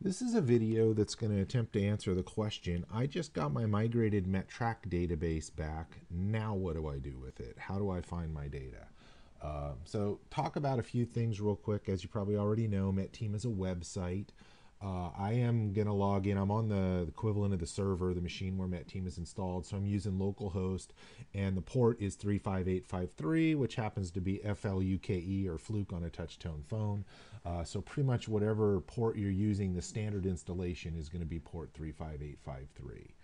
This is a video that's going to attempt to answer the question, I just got my migrated METTRACK database back. Now what do I do with it? How do I find my data? So talk about a few things real quick. As you probably already know, MetTeam is a website. I am going to log in. I'm on the equivalent of the server, the machine where MetTeam is installed. So I'm using localhost, and the port is 35853, which happens to be FLUKE or Fluke on a touch-tone phone. So pretty much whatever port you're using, the standard installation is going to be port 35853.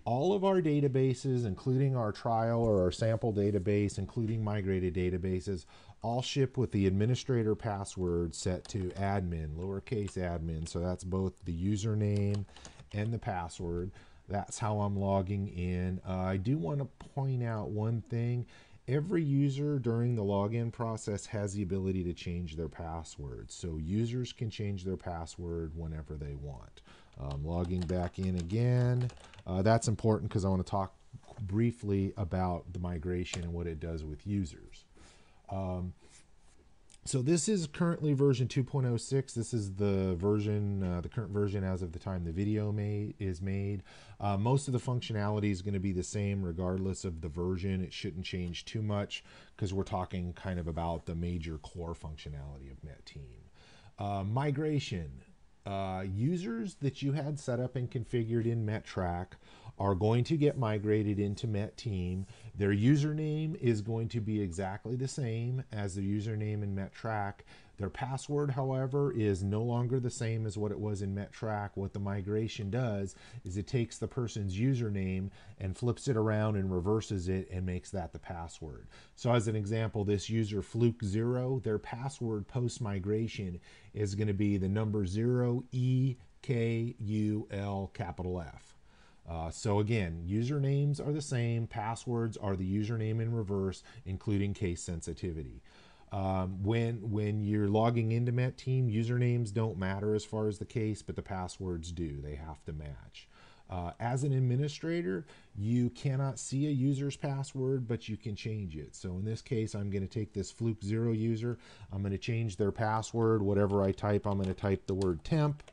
All of our databases, including our trial or our sample database, including migrated databases, all ship with the administrator password set to admin, lowercase admin. So that's both the username and the password. That's how I'm logging in. I do want to point out one thing. Every user during the login process has the ability to change their password. So users can change their password whenever they want. Logging back in again. That's important because I want to talk briefly about the migration and what it does with users. So this is currently version 2.06. This is the version, the current version as of the time the video is made. Most of the functionality is going to be the same regardless of the version. It shouldn't change too much because we're talking kind of about the major core functionality of MetTeam. Migration. Users that you had set up and configured in METTRACK are going to get migrated into MetTeam. Their username is going to be exactly the same as the username in METTRACK. Their password, however, is no longer the same as what it was in METTRACK. What the migration does is it takes the person's username and flips it around and reverses it and makes that the password. So as an example, this user Fluke0, their password post-migration is going to be the number 0 EKUL capital F. So again, usernames are the same, passwords are the username in reverse, including case sensitivity. When you're logging into MetTeam, usernames don't matter as far as the case, but the passwords do. They have to match. As an administrator, you cannot see a user's password, but you can change it. So in this case, I'm going to take this Fluke0 user. I'm going to change their password. Whatever I type, I'm going to type the word temp.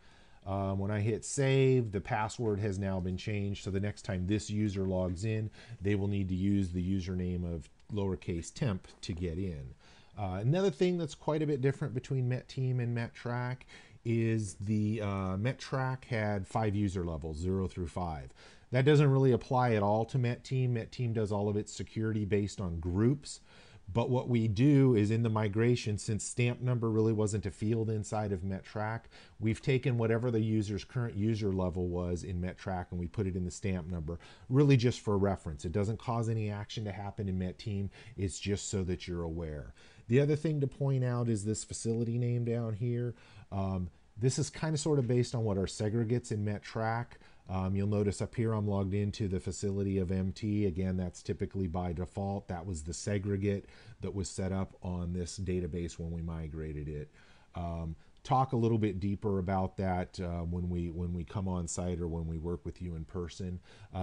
When I hit save, the password has now been changed. So the next time this user logs in, they will need to use the username of lowercase temp to get in. Another thing that's quite a bit different between MetTeam and METTRACK is the METTRACK had 5 user levels, 0 through 5. That doesn't really apply at all to MetTeam. MetTeam does all of its security based on groups. But what we do is in the migration, since stamp number really wasn't a field inside of METTRACK, we've taken whatever the user's current user level was in METTRACK and we put it in the stamp number, really just for reference. It doesn't cause any action to happen in MetTeam. It's just so that you're aware. The other thing to point out is this facility name down here. This is kind of sort of based on what our segregates in METTRACK. You'll notice up here I'm logged into the facility of MT. Again, that's typically by default. That was the segregate that was set up on this database when we migrated it. Talk a little bit deeper about that when we come on site or when we work with you in person.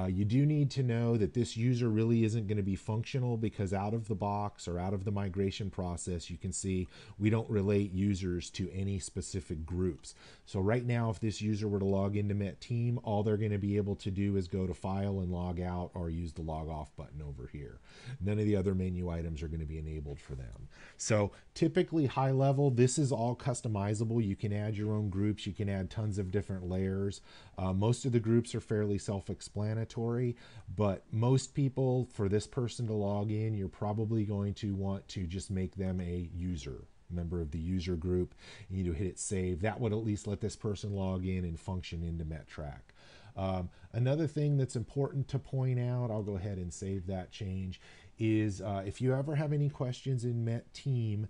You do need to know that this user really isn't going to be functional because out of the box or out of the migration process, you can see we don't relate users to any specific groups. So right now, if this user were to log into MetTeam, all they're going to be able to do is go to File and log out or use the log off button over here. None of the other menu items are going to be enabled for them. So typically high level, this is all customizable. You can add your own groups. You can add tons of different layers. Most of the groups are fairly self-explanatory, but most people, for this person to log in, you're probably going to want to just make them a user, member of the user group. You need to hit it save. That would at least let this person log in and function into METTRACK. Another thing that's important to point out, I'll go ahead and save that change, is if you ever have any questions in MetTeam,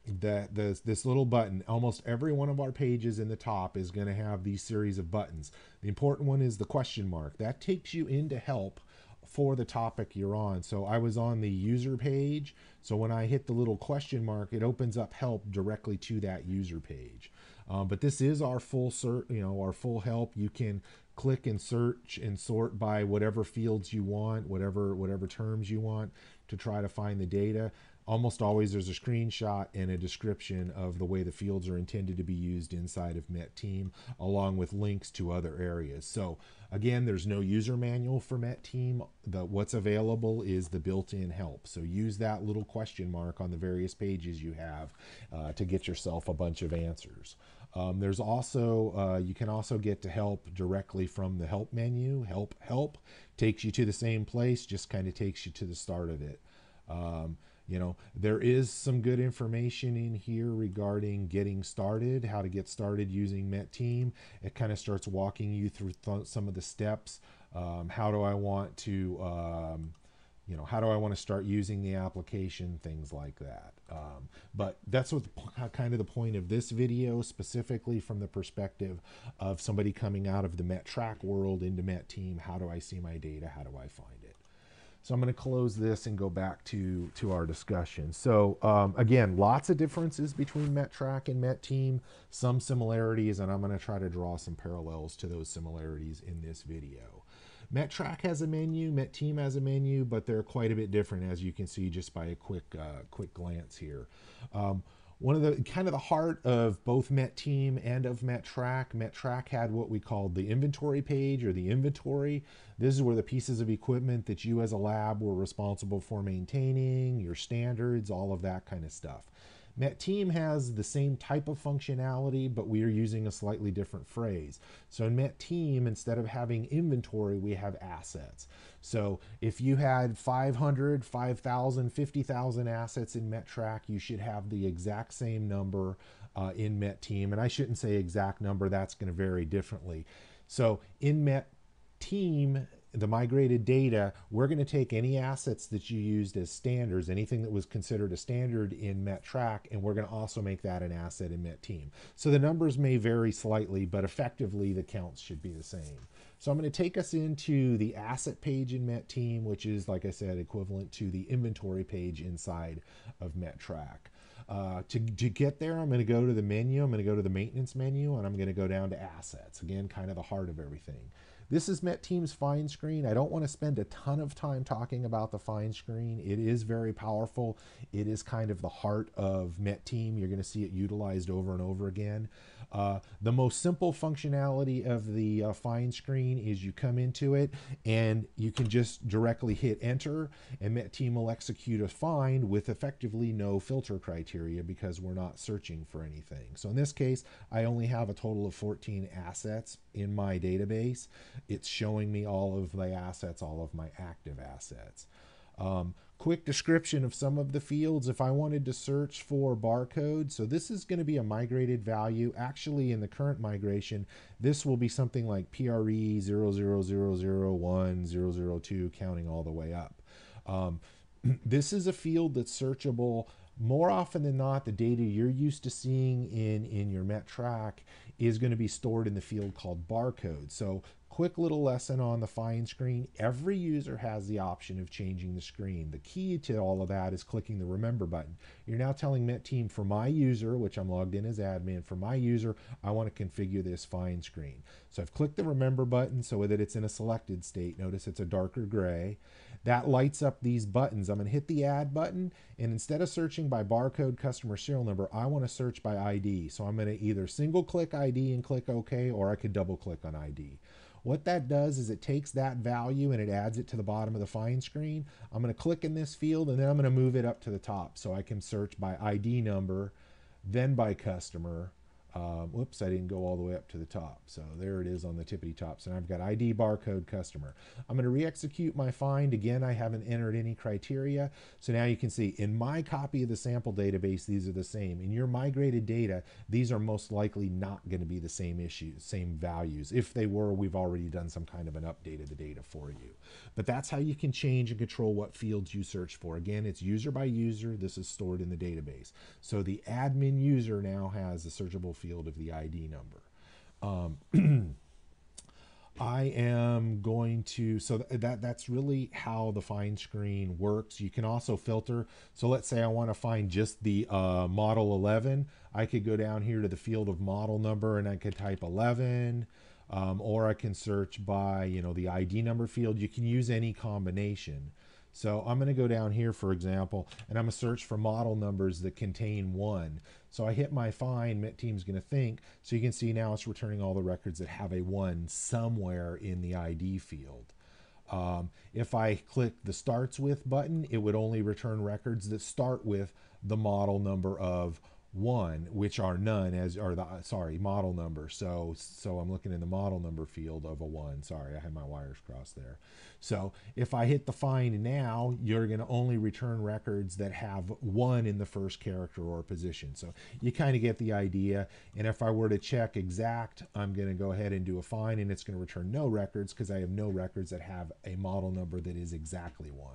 this little button, almost every one of our pages in the top is going to have these series of buttons. The important one is the question mark. That takes you into help for the topic you're on. So I was on the user page. So when I hit the little question mark, it opens up help directly to that user page. But this is our full our full help. You can click and search and sort by whatever fields you want, whatever terms you want to try to find the data. almost always there's a screenshot and a description of the way the fields are intended to be used inside of METTEAM, along with links to other areas. So again, there's no user manual for METTEAM. What's available is the built-in help. So use that little question mark on the various pages you have to get yourself a bunch of answers. There's also, you can also get to help directly from the help menu. Help takes you to the same place, just kind of takes you to the start of it. You know, there is some good information in here regarding getting started, how to get started using METTEAM. It kind of starts walking you through some of the steps. How do I want to, how do I want to start using the application, things like that. But that's what kind of the point of this video, specifically from the perspective of somebody coming out of the METTRACK world into METTEAM. How do I see my data? How do I find it? So I'm going to close this and go back to our discussion. So again, lots of differences between METTRACK and METTEAM, some similarities, and I'm going to try to draw some parallels to those similarities in this video. METTRACK has a menu, METTEAM has a menu, but they're quite a bit different, as you can see just by a quick glance here. One of the kind of the heart of both METTEAM and of METTRACK had what we called the inventory page, or the inventory. This is where the pieces of equipment that you as a lab were responsible for maintaining, your standards, all of that kind of stuff. METTEAM has the same type of functionality, but we are using a slightly different phrase. So in METTEAM, instead of having inventory, we have assets. So if you had 500, 5,000, 50,000 assets in METTRACK, you should have the exact same number in METTEAM. And I shouldn't say exact number, that's going to vary differently. So in METTEAM, the migrated data, we're going to take any assets that you used as standards, anything that was considered a standard in METTRACK, and we're going to also make that an asset in METTEAM. So the numbers may vary slightly, but effectively the counts should be the same. So I'm going to take us into the asset page in METTEAM, which is, like I said, equivalent to the inventory page inside of METTRACK. To get there, I'm going to go to the menu, I'm going to go to the maintenance menu, and I'm going to go down to assets. Again, kind of the heart of everything. This is METTEAM's find screen. I don't want to spend a ton of time talking about the find screen. It is very powerful. It is kind of the heart of METTEAM. You're going to see it utilized over and over again. The most simple functionality of the find screen is you come into it and you can just directly hit enter, and METTEAM will execute a find with effectively no filter criteria because we're not searching for anything. So in this case, I only have a total of 14 assets in my database. It's showing me all of the assets, all of my active assets. Quick description of some of the fields. If I wanted to search for barcode, so this is going to be a migrated value. Actually, in the current migration, this will be something like PRE 00001, 002, counting all the way up. This is a field that's searchable. More often than not, the data you're used to seeing in your METTRACK is going to be stored in the field called barcode. So quick little lesson on the find screen. Every user has the option of changing the screen. The key to all of that is clicking the remember button. You're now telling METTEAM, for my user, which I'm logged in as admin, for my user, I want to configure this find screen. So I've clicked the remember button so that it's in a selected state. Notice it's a darker gray. That lights up these buttons. I'm going to hit the add button, and instead of searching by barcode, customer serial number, I want to search by ID. So I'm going to either single click ID and click OK, or I could double click on ID. What that does is it takes that value and it adds it to the bottom of the find screen. I'm going to click in this field, and then I'm going to move it up to the top so I can search by ID number, then by customer. Whoops, I didn't go all the way up to the top. So there it is on the tippity top. So now I've got ID, barcode, customer. I'm going to re-execute my find. Again, I haven't entered any criteria. So now you can see in my copy of the sample database, these are the same. In your migrated data, these are most likely not going to be the same issues, same values. If they were, we've already done some kind of an update of the data for you. But that's how you can change and control what fields you search for. Again, it's user by user. This is stored in the database. So the admin user now has the searchable field of the ID number. I am going to, so that's really how the find screen works. You can also filter. So let's say I want to find just the model 11. I could go down here to the field of model number and I could type 11. Or I can search by, the ID number field. You can use any combination. So I'm going to go down here, for example, and I'm going to search for model numbers that contain 1. So I hit my find, METTEAM's going to think. So you can see now it's returning all the records that have a 1 somewhere in the ID field. If I click the starts with button, it would only return records that start with the model number of 1, which are none, as or the model number. So I'm looking in the model number field of a 1. Sorry, I had my wires crossed there. So if I hit the find now, you're going to only return records that have 1 in the first character or position. So you kind of get the idea. And if I were to check exact, I'm going to go ahead and do a find, and it's going to return no records because I have no records that have a model number that is exactly 1.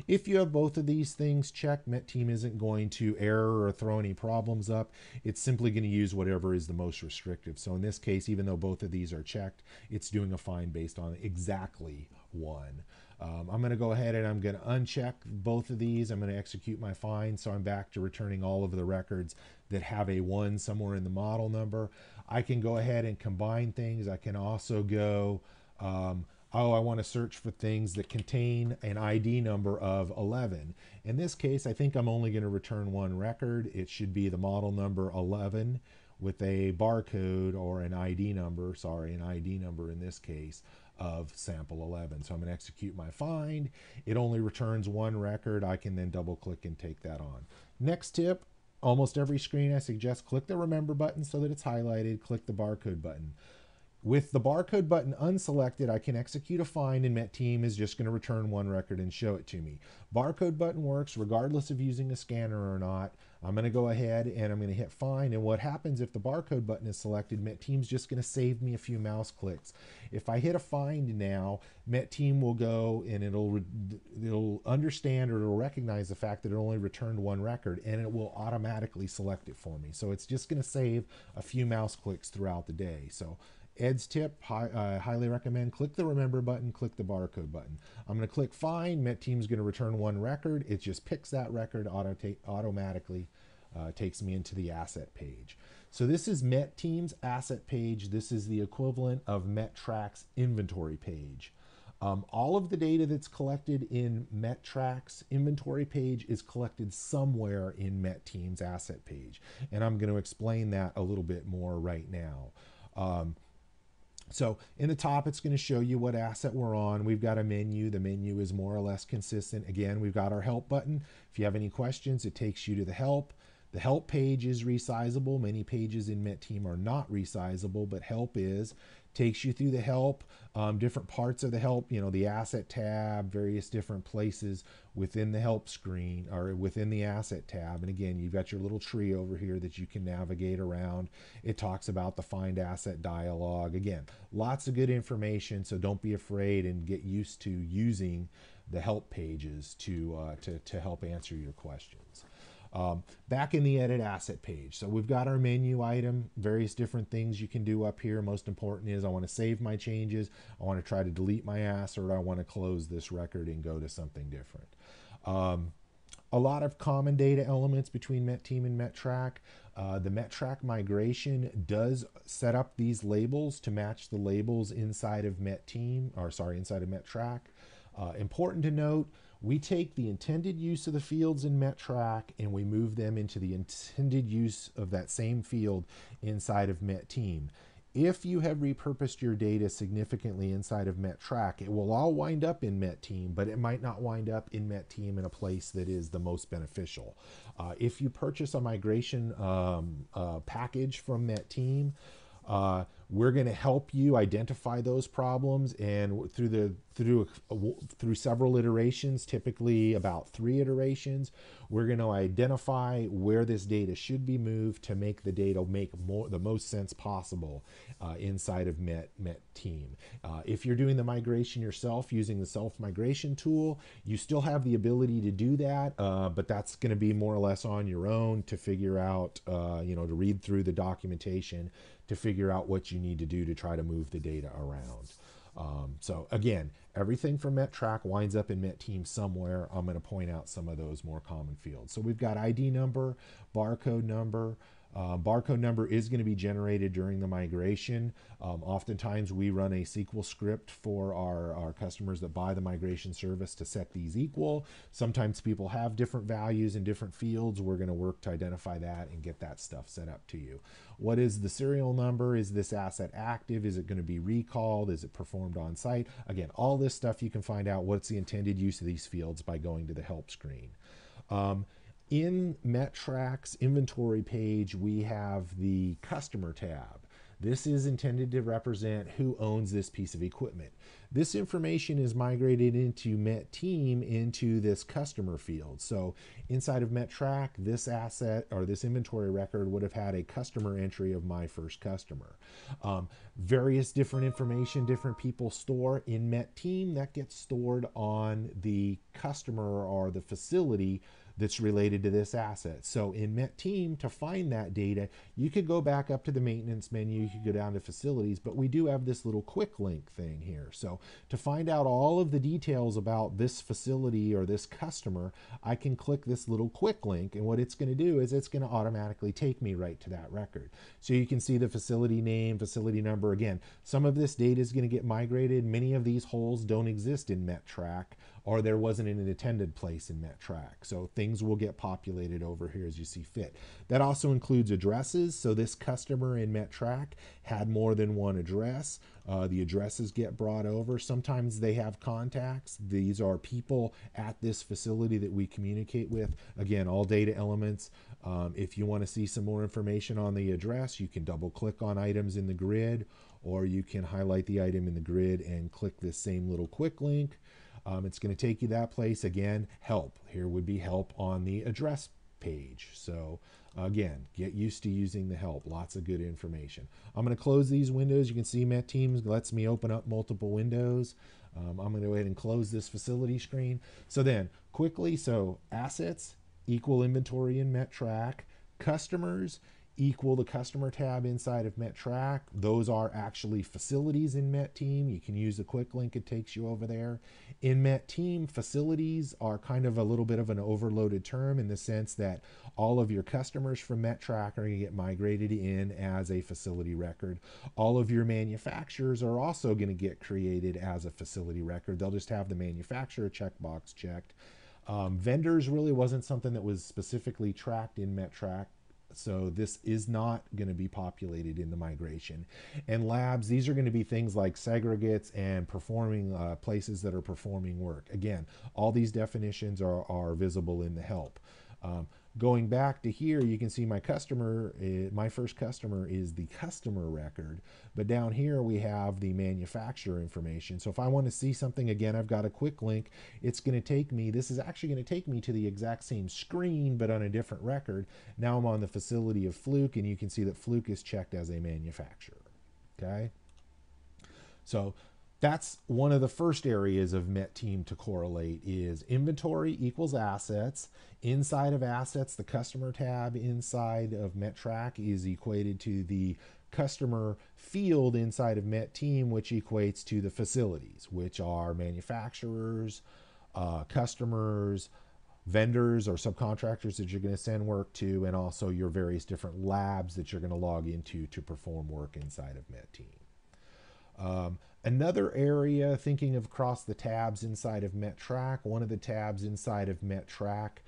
If you have both of these things checked, METTEAM isn't going to error or throw any problems up. It's simply going to use whatever is the most restrictive. So in this case, even though both of these are checked, it's doing a find based on exactly 1. I'm going to go ahead and I'm going to uncheck both of these. I'm going to execute my find, so I'm back to returning all of the records that have a 1 somewhere in the model number. I can go ahead and combine things. I can also go oh, I want to search for things that contain an ID number of 11. In this case, I think I'm only going to return 1 record. It should be the model number 11 with a barcode or an ID number, an ID number in this case, of sample 11. So I'm going to execute my find. It only returns 1 record. I can then double click and take that on. Next tip, almost every screen I suggest click the remember button so that it's highlighted, click the barcode button. With the barcode button unselected, I can execute a find, and METTEAM is just going to return 1 record and show it to me. Barcode button works regardless of using a scanner or not. I'm going to go ahead and I'm going to hit find, and what happens if the barcode button is selected, METTEAM's just going to save me a few mouse clicks. If I hit a find now, METTEAM will go and it'll understand, or it'll recognize the fact that it only returned 1 record, and it will automatically select it for me. So it's just going to save a few mouse clicks throughout the day. So Ed's tip, highly recommend click the remember button, click the barcode button. I'm going to click find. METTEAM's going to return 1 record. It just picks that record, automatically takes me into the asset page. So this is METTEAM's asset page. This is the equivalent of METTRACK's inventory page. All of the data that's collected in METTRACK's inventory page is collected somewhere in METTEAM's asset page. And I'm going to explain that a little bit more right now. So in the top, it's going to show you what asset we're on. We've got a menu. The menu is more or less consistent. Again, we've got our help button. If you have any questions, it takes you to the help. The help page is resizable. Many pages in METTEAM are not resizable, but help is. Takes you through the help, different parts of the help, the asset tab, various different places within the help screen or within the asset tab. And again, you've got your little tree over here that you can navigate around. It talks about the find asset dialog. Again, lots of good information, so don't be afraid and get used to using the help pages to help answer your questions. Back in the edit asset page, so we've got our menu item, various different things you can do up here. Most important is I want to save my changes, I want to try to delete my asset, or I want to close this record and go to something different. A lot of common data elements between METTEAM and METTRACK. The METTRACK migration does set up these labels to match the labels inside of METTEAM, or sorry, inside of METTRACK. Important to note, we take the intended use of the fields in METTRACK and we move them into the intended use of that same field inside of METTEAM. If you have repurposed your data significantly inside of METTRACK, it will all wind up in METTEAM, but it might not wind up in METTEAM in a place that is the most beneficial. If you purchase a migration package from METTEAM, we're going to help you identify those problems, and through several iterations, typically about 3 iterations, we're going to identify where this data should be moved to make the data make the most sense possible inside of METTEAM. If you're doing the migration yourself using the self-migration tool, you still have the ability to do that, but that's going to be more or less on your own to figure out, to read through the documentation to figure out what you need to do to try to move the data around. So again, everything from METTRACK winds up in METTEAM somewhere. I'm going to point out some of those more common fields. So we've got ID number, barcode number, Barcode number is going to be generated during the migration. Oftentimes we run a SQL script for our customers that buy the migration service to set these equal. Sometimes people have different values in different fields. We're going to work to identify that and get that stuff set up to you. What is the serial number? Is this asset active? Is it going to be recalled? Is it performed on site? Again, all this stuff you can find out what's the intended use of these fields by going to the help screen. In METTRACK's inventory page, we have the customer tab. This is intended to represent who owns this piece of equipment. This information is migrated into METTEAM into this customer field. So inside of METTRACK, this asset or this inventory record would have had a customer entry of my first customer. Various different information different people store in METTEAM that gets stored on the customer or the facility that's related to this asset. So in METTEAM, to find that data, you could go back up to the maintenance menu, you could go down to facilities, but we do have this little quick link thing here. So to find out all of the details about this facility or this customer, I can click this little quick link, and what it's going to do is it's going to automatically take me right to that record. So you can see the facility name, facility number. Again, some of this data is going to get migrated. Many of these holes don't exist in METTRACK, or there wasn't an intended place in METTRACK. So things will get populated over here as you see fit. That also includes addresses. So this customer in METTRACK had more than one address. The addresses get brought over. Sometimes they have contacts. These are people at this facility that we communicate with. Again, all data elements. If you want to see some more information on the address, you can double click on items in the grid, or you can highlight the item in the grid and click this same little quick link. It's going to take you that place. Again, help. Here would be help on the address page. So again, get used to using the help. Lots of good information. I'm going to close these windows. You can see METTEAM lets me open up multiple windows. I'm going to go ahead and close this facility screen. So then quickly, so assets equal inventory in METTRACK, customers equal the customer tab inside of METTRACK. Those are actually facilities in METTEAM. You can use the quick link, it takes you over there. In METTEAM, facilities are kind of a little bit of an overloaded term in the sense that all of your customers from METTRACK are going to get migrated in as a facility record. All of your manufacturers are also going to get created as a facility record. They'll just have the manufacturer checkbox checked. Vendors really wasn't something that was specifically tracked in METTRACK. So this is not going to be populated in the migration. And labs, these are going to be things like segregates and performing places that are performing work. Again, all these definitions are visible in the help. Going back to here, you can see my customer, my first customer is the customer record, but down here we have the manufacturer information. So if I want to see something, again, I've got a quick link. It's going to take me, this is actually going to take me to the exact same screen, but on a different record. Now I'm on the facility of Fluke, and you can see that Fluke is checked as a manufacturer. Okay. So that's one of the first areas of METTEAM to correlate is inventory equals assets. Inside of assets, the customer tab inside of METTRACK is equated to the customer field inside of METTEAM, which equates to the facilities, which are manufacturers, customers, vendors or subcontractors that you're going to send work to, and also your various different labs that you're going to log into to perform work inside of METTEAM. Another area, thinking of across the tabs inside of METTRACK, one of the tabs inside of METTRACK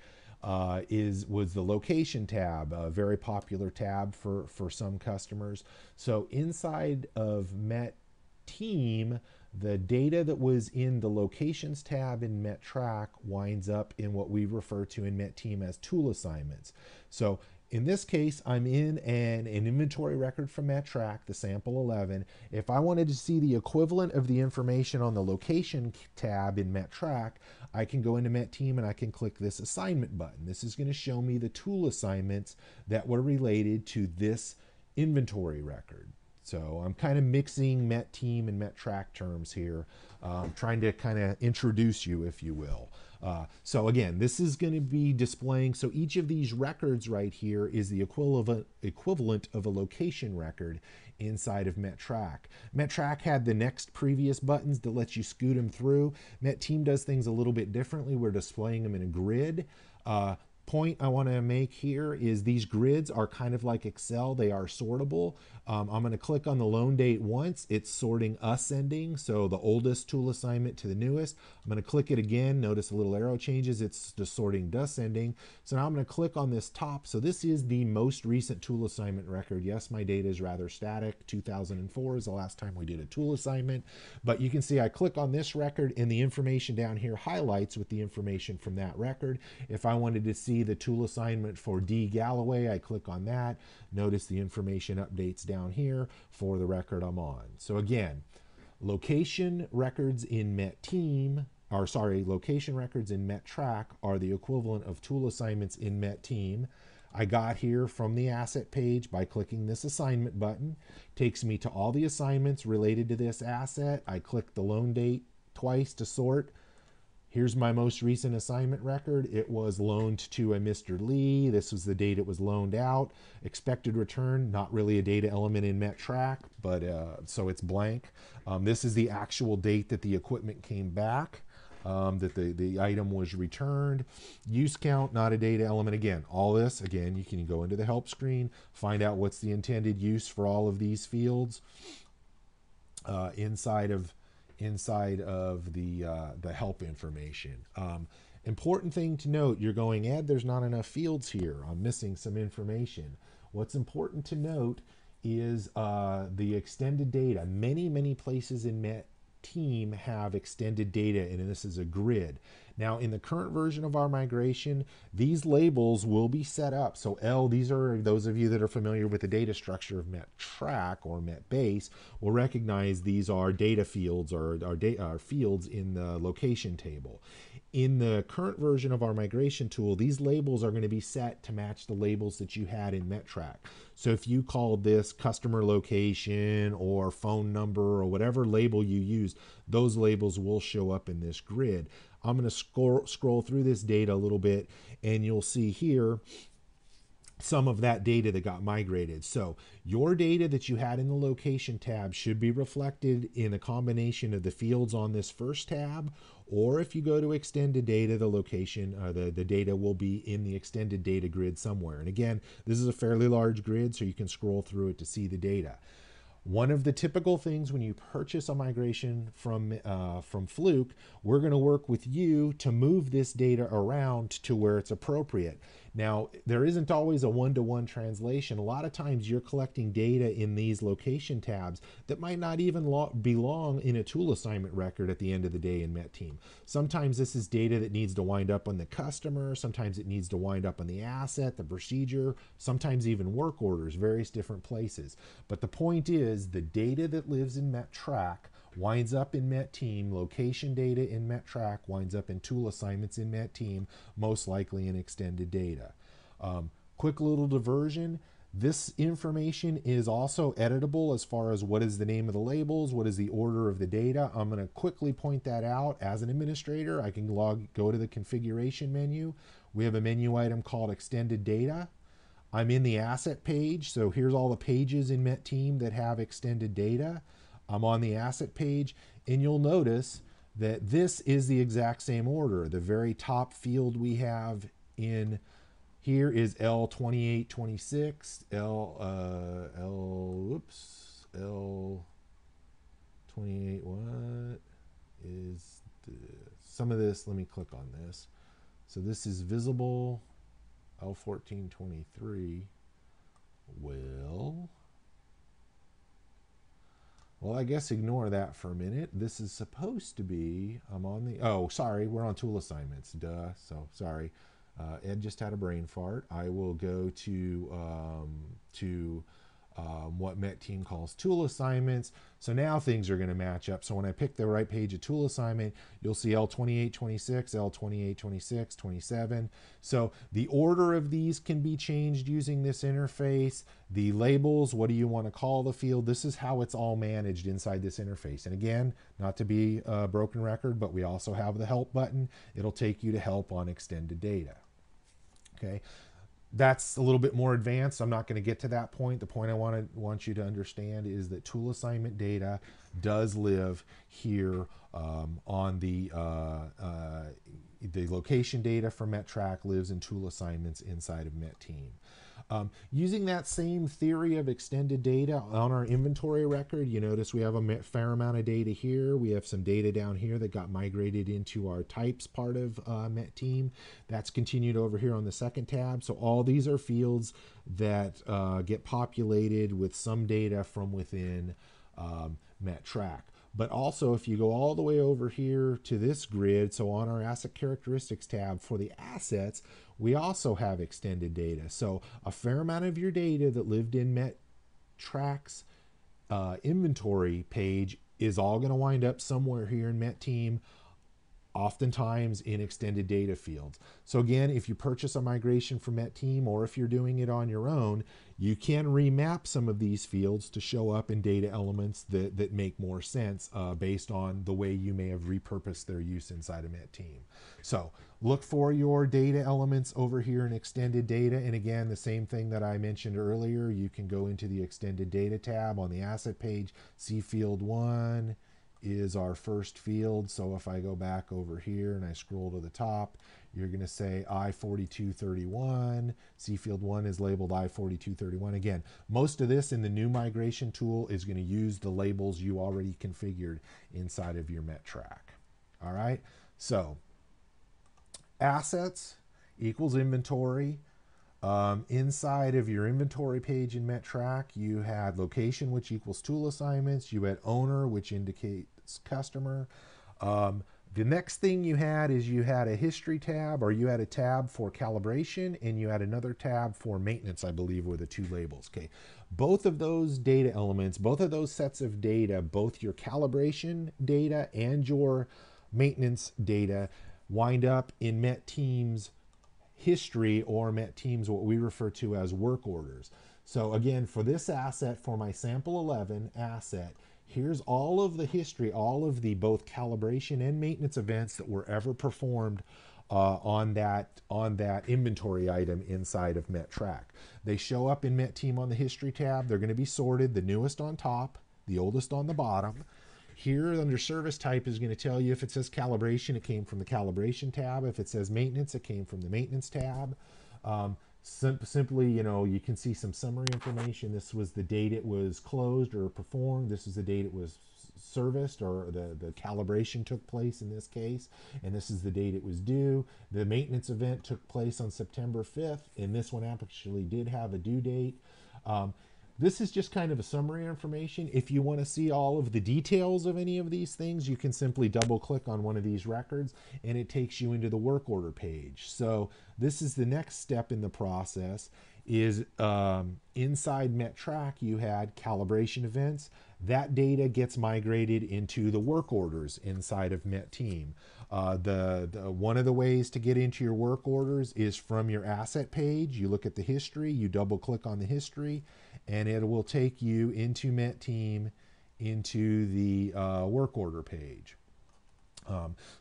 was the location tab, a very popular tab for some customers. So inside of METTEAM, the data that was in the locations tab in METTRACK winds up in what we refer to in METTEAM as tool assignments. So in this case, I'm in an inventory record from METTRACK, the sample 11. If I wanted to see the equivalent of the information on the location tab in METTRACK, I can go into METTEAM and I can click this assignment button. This is going to show me the tool assignments that were related to this inventory record. So I'm kind of mixing METTEAM and METTRACK terms here, trying to kind of introduce you, if you will. So again, this is going to be displaying, so each of these records right here is the equivalent of a location record inside of METTRACK. METTRACK had the next previous buttons that lets you scoot them through. METTEAM does things a little bit differently. We're displaying them in a grid. point I want to make here is these grids are kind of like Excel. They are sortable. I'm going to click on the loan date once. It's sorting ascending, so the oldest tool assignment to the newest. I'm going to click it again. Notice a little arrow changes. It's just sorting descending. So now I'm going to click on this top. So this is the most recent tool assignment record. Yes, my data is rather static. 2004 is the last time we did a tool assignment. But you can see I click on this record and the information down here highlights with the information from that record. If I wanted to see the tool assignment for D. Galloway, I click on that. Notice the information updates down here for the record I'm on. So again, location records in location records in METTRACK are the equivalent of tool assignments in METTEAM. I got here from the asset page by clicking this assignment button. Takes me to all the assignments related to this asset. I click the loan date twice to sort. Here's my most recent assignment record. It was loaned to a Mr. Lee. This was the date it was loaned out. Expected return, not really a data element in METTRACK, but so it's blank. This is the actual date that the equipment came back, that the item was returned. Use count, not a data element. Again, all this, again, you can go into the help screen, find out what's the intended use for all of these fields inside of the help information. Important thing to note, you're going, Ed, there's not enough fields here. I'm missing some information. What's important to note is the extended data. Many places in METTEAM have extended data, and this is a grid. Now, in the current version of our migration, these labels will be set up. So L, these are those of you that are familiar with the data structure of METTRACK or METBase will recognize these are data fields or fields in the location table. In the current version of our migration tool, these labels are going to be set to match the labels that you had in METTRACK. So if you called this customer location or phone number or whatever label you used, those labels will show up in this grid. I'm going to scroll through this data a little bit, and you'll see here some of that data that got migrated. So your data that you had in the location tab should be reflected in a combination of the fields on this first tab, or if you go to extended data, the location, the data will be in the extended data grid somewhere. And again, this is a fairly large grid, so you can scroll through it to see the data. One of the typical things when you purchase a migration from Fluke, we're going to work with you to move this data around to where it's appropriate. Now, there isn't always a one-to-one translation. A lot of times you're collecting data in these location tabs that might not even belong in a tool assignment record at the end of the day in METTEAM. Sometimes this is data that needs to wind up on the customer. Sometimes it needs to wind up on the asset, the procedure, sometimes even work orders, various different places. But the point is the data that lives in METTRACK winds up in METTEAM, location data in METTRACK winds up in tool assignments in METTEAM, most likely in extended data. Quick little diversion. This information is also editable as far as what is the name of the labels, what is the order of the data. I'm going to quickly point that out. As an administrator, I can go to the configuration menu. We have a menu item called extended data. I'm in the asset page, so here's all the pages in METTEAM that have extended data. I'm on the asset page, and you'll notice that this is the exact same order. The very top field we have in here is L2826, L28, what is some of this, let me click on this. So this is visible, L1423, well, I guess ignore that for a minute. This is supposed to be, I'm on the, oh, sorry, we're on tool assignments, duh, so sorry. Ed just had a brain fart. I will go to what METTEAM calls tool assignments. So now things are going to match up. So when I pick the right page of tool assignment, you'll see L2826, L2826, 27. So the order of these can be changed using this interface. The labels, what do you want to call the field? This is how it's all managed inside this interface. And again, not to be a broken record, but we also have the help button. It'll take you to help on extended data. Okay. That's a little bit more advanced. I'm not going to get to that point. The point I want you to understand is that tool assignment data does live here on the location data for METTRACK lives in tool assignments inside of METTEAM. Using that same theory of extended data on our inventory record, you notice we have a fair amount of data here. We have some data down here that got migrated into our types part of METTEAM. That's continued over here on the second tab. So all these are fields that get populated with some data from within METTRACK. But also, if you go all the way over here to this grid, so on our asset characteristics tab for the assets, we also have extended data. So a fair amount of your data that lived in METTRACK's inventory page is all going to wind up somewhere here in METTEAM, oftentimes in extended data fields. So again, if you purchase a migration from METTEAM, or if you're doing it on your own, you can remap some of these fields to show up in data elements that make more sense based on the way you may have repurposed their use inside of METTEAM. So look for your data elements over here in extended data. And again, the same thing that I mentioned earlier, you can go into the extended data tab on the asset page, see field 1 is our first field. So if I go back over here and I scroll to the top, you're going to say I-4231. See field 1 is labeled I-4231. Again, most of this in the new migration tool is going to use the labels you already configured inside of your METTRACK. All right, so assets equals inventory. Inside of your inventory page in METTRACK, you had location, which equals tool assignments. You had owner, which indicates customer. The next thing you had is you had a history tab, or you had a tab for calibration, and you had another tab for maintenance, I believe, were the two labels. Okay, both of those data elements, both of those sets of data, both your calibration data and your maintenance data wind up in METTEAM's history, or METTEAM's what we refer to as work orders. So again, for this asset, for my sample 11 asset, here's all of the history, all of the both calibration and maintenance events that were ever performed on that inventory item inside of METTRACK. They show up in METTEAM on the history tab. They're going to be sorted, the newest on top, the oldest on the bottom. Here under service type is going to tell you if it says calibration, it came from the calibration tab. If it says maintenance, it came from the maintenance tab. Simply, you can see some summary information. This was the date it was closed or performed. This is the date it was serviced, or the calibration took place in this case. And this is the date it was due. The maintenance event took place on September 5th, and this one actually did have a due date. This is just kind of a summary information. If you want to see all of the details of any of these things, you can simply double click on one of these records and it takes you into the work order page. So this is the next step in the process, is inside METTRACK you had calibration events. That data gets migrated into the work orders inside of METTEAM. One of the ways to get into your work orders is from your asset page. You look at the history, you double click on the history, and it will take you into METTEAM, into the work order page.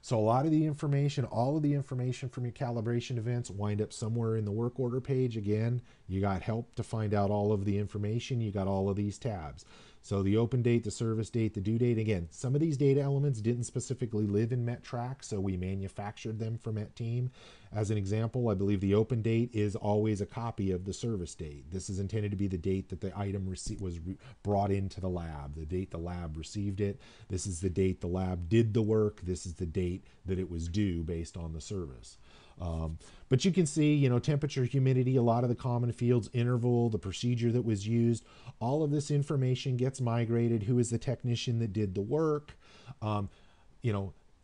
So a lot of the information, all of the information from your calibration events wind up somewhere in the work order page. Again, you got help to find out all of the information. You got all of these tabs. So the open date, the service date, the due date. Again, some of these data elements didn't specifically live in METTRACK, so we manufactured them for METTEAM. As an example, I believe the open date is always a copy of the service date. This is intended to be the date that the item was brought into the lab, the date the lab received it. This is the date the lab did the work. This is the date that it was due based on the service. But you can see, temperature, humidity, a lot of the common fields, interval, the procedure that was used, all of this information gets migrated. Who is the technician that did the work?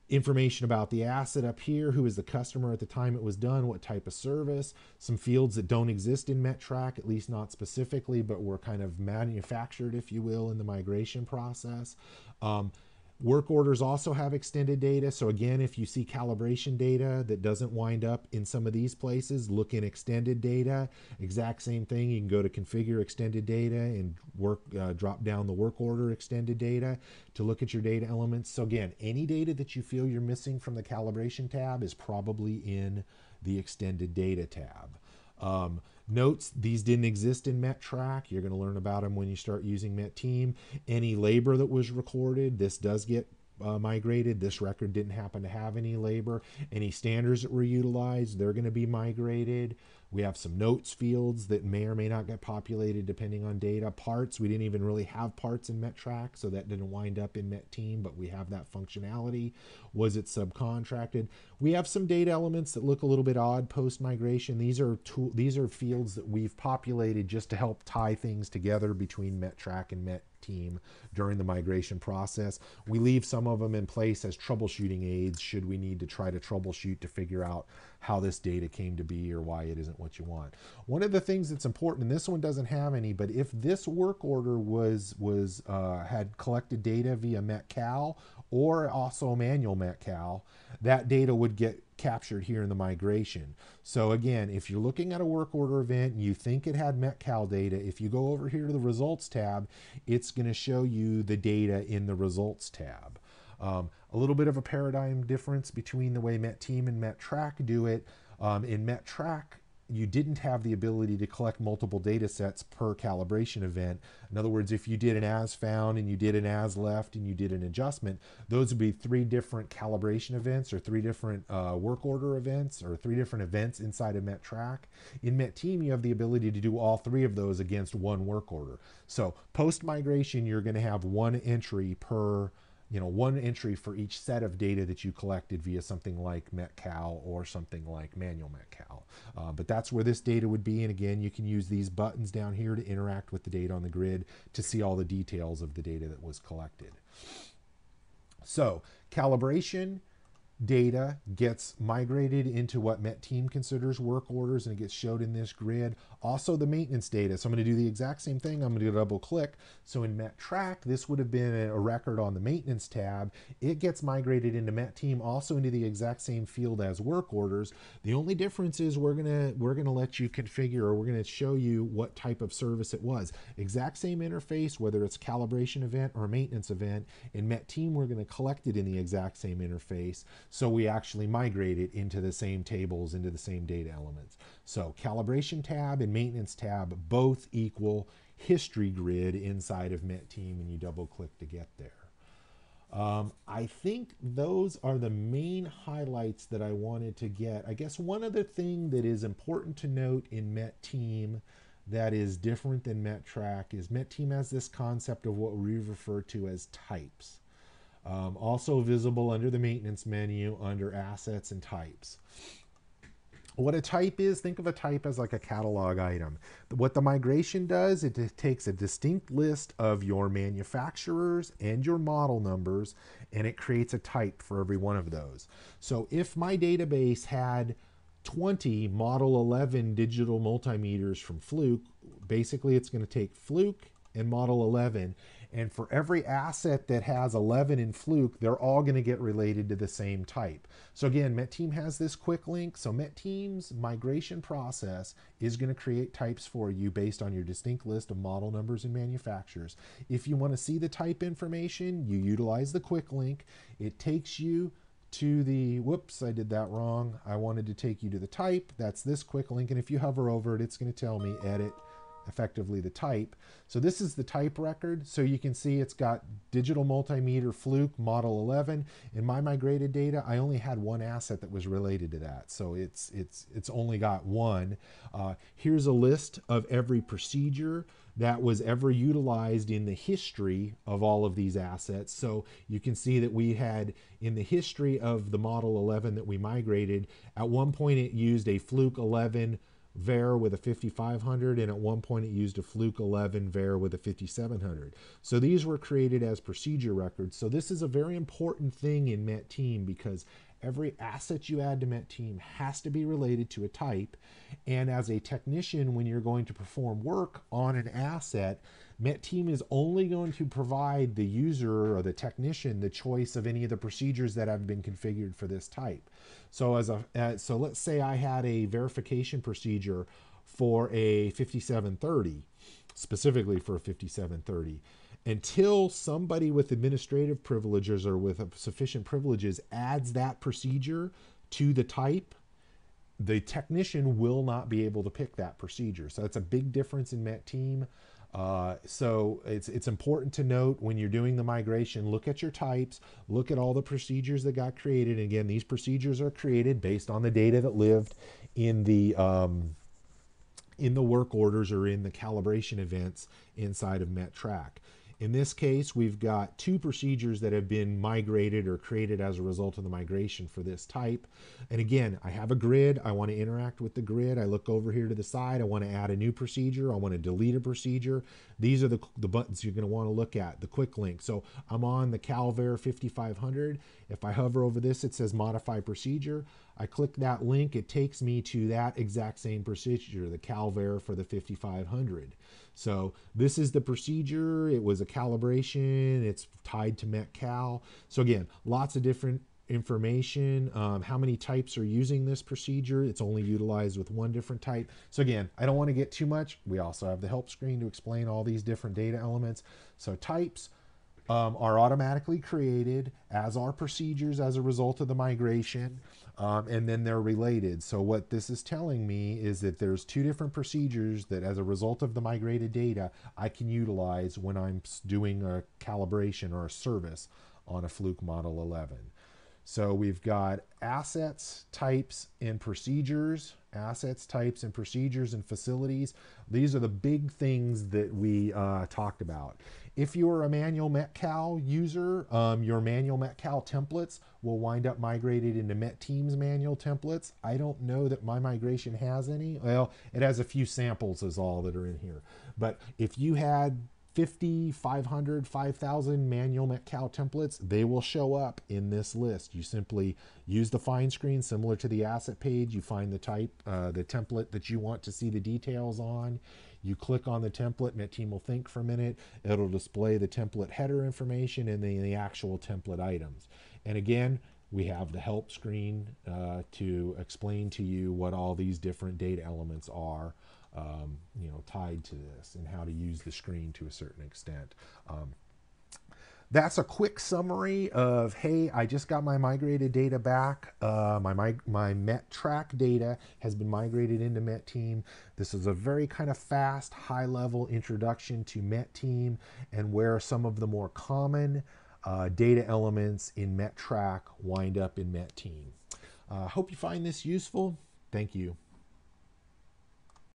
Information about the asset up here, who is the customer at the time it was done, what type of service, some fields that don't exist in METTRACK, at least not specifically, but were kind of manufactured, if you will, in the migration process. Work orders also have extended data. So again, if you see calibration data that doesn't wind up in some of these places, look in extended data. Exact same thing. You can go to configure extended data and drop down the work order extended data to look at your data elements. So again, any data that you feel you're missing from the calibration tab is probably in the extended data tab. Notes, these didn't exist in METTRACK. You're going to learn about them when you start using METTEAM. Any labor that was recorded, this does get migrated. This record didn't happen to have any labor. Any standards that were utilized, they're going to be migrated. We have some notes fields that may or may not get populated depending on data. Parts, we didn't even really have parts in METTRACK, so that didn't wind up in METTEAM, but we have that functionality. Was it subcontracted? We have some data elements that look a little bit odd post-migration. These are fields that we've populated just to help tie things together between METTRACK and METTEAM during the migration process. We leave some of them in place as troubleshooting aids should we need to try to troubleshoot to figure out how this data came to be or why it isn't what you want. One of the things that's important, and this one doesn't have any, but if this work order had collected data via METCAL or also manual METCAL, that data would get captured here in the migration. So again, if you're looking at a work order event and you think it had METCAL data, if you go over here to the results tab, it's going to show you the data in the results tab. A little bit of a paradigm difference between the way METTEAM and METTRACK do it. In METTRACK, you didn't have the ability to collect multiple data sets per calibration event. In other words, if you did an as found and you did an as left and you did an adjustment, those would be 3 different calibration events or 3 different work order events or 3 different events inside of METTRACK. In METTEAM, you have the ability to do all 3 of those against one work order. So post-migration, you're going to have one entry per one entry for each set of data that you collected via something like METCAL or something like manual METCAL. But that's where this data would be. And again, you can use these buttons down here to interact with the data on the grid to see all the details of the data that was collected. So calibration data gets migrated into what METTEAM considers work orders, and it gets showed in this grid. Also the maintenance data. So I'm going to do the exact same thing. I'm going to double click. So in METTRACK, this would have been a record on the maintenance tab. It gets migrated into METTEAM, also into the exact same field as work orders. The only difference is we're going to let you configure, or we're going to show you what type of service it was. Exact same interface, whether it's calibration event or a maintenance event. In METTEAM, we're going to collect it in the exact same interface. So we actually migrate it into the same tables, into the same data elements. So calibration tab and maintenance tab both equal history grid inside of METTEAM, and you double click to get there. I think those are the main highlights that I wanted to get. I guess one other thing that is important to note in METTEAM that is different than METTRACK is METTEAM has this concept of what we refer to as types. Also visible under the maintenance menu under assets and types. What a type is, think of a type as like a catalog item. What the migration does, it takes a distinct list of your manufacturers and your model numbers, and it creates a type for every one of those. So if my database had 20 Model 11 digital multimeters from Fluke, basically it's going to take Fluke and Model 11, and for every asset that has 11 in Fluke, they're all going to get related to the same type. So again, METTEAM has this quick link. So METTEAM's migration process is going to create types for you based on your distinct list of model numbers and manufacturers. If you want to see the type information, you utilize the quick link. It takes you to the, whoops, I did that wrong. I wanted to take you to the type. That's this quick link. And if you hover over it, it's going to tell me edit effectively the type. So this is the type record. So you can see it's got digital multimeter Fluke Model 11. In my migrated data, I only had one asset that was related to that. So it's only got one. Here's a list of every procedure that was ever utilized in the history of all of these assets. So you can see that we had in the history of the Model 11 that we migrated, at one point it used a Fluke 11 var with a 5500, and at one point it used a Fluke 11 var with a 5700. So these were created as procedure records. So this is a very important thing in METTEAM because every asset you add to METTEAM has to be related to a type. And as a technician, when you're going to perform work on an asset, METTEAM is only going to provide the user or the technician the choice of any of the procedures that have been configured for this type. So so let's say I had a verification procedure for a 5730, specifically for a 5730. Until somebody with administrative privileges or with sufficient privileges adds that procedure to the type, the technician will not be able to pick that procedure. So that's a big difference in Met Team. So it's important to note when you're doing the migration, look at your types, look at all the procedures that got created. And again, these procedures are created based on the data that lived in the work orders or in the calibration events inside of METTRACK. In this case, we've got two procedures that have been migrated or created as a result of the migration for this type. And again, I have a grid. I want to interact with the grid. I look over here to the side. I want to add a new procedure. I want to delete a procedure. These are the buttons you're going to want to look at, the quick link. So I'm on the CalVer 5500. If I hover over this, it says modify procedure. I click that link. It takes me to that exact same procedure, the CalVer for the 5500. So this is the procedure. It was a calibration. It's tied to METCal. So again, lots of different information. How many types are using this procedure? It's only utilized with one different type. So again, I don't want to get too much. We also have the help screen to explain all these different data elements. So types are automatically created, as are procedures as a result of the migration, and then they're related. So what this is telling me is that there's two different procedures that as a result of the migrated data I can utilize when I'm doing a calibration or a service on a Fluke Model 11. So we've got assets, types, and procedures. Assets, types, and procedures and facilities. These are the big things that we talked about. If you're a manual METCal user, your manual METCal templates will wind up migrated into METTeam's manual templates. I don't know that my migration has any. Well, it has a few samples is all that are in here. But if you had 50, 500, 5,000 manual METCal templates, they will show up in this list. You simply use the find screen similar to the asset page. You find the type, the template that you want to see the details on. You click on the template, METTeam will think for a minute. It'll display the template header information and then the actual template items. And again, we have the help screen to explain to you what all these different data elements are, tied to this and how to use the screen to a certain extent. That's a quick summary of, hey, I just got my migrated data back. My METTRACK data has been migrated into METTeam. This is a very kind of fast, high-level introduction to METTeam and where some of the more common data elements in METTRACK wind up in METTeam. Hope you find this useful. Thank you.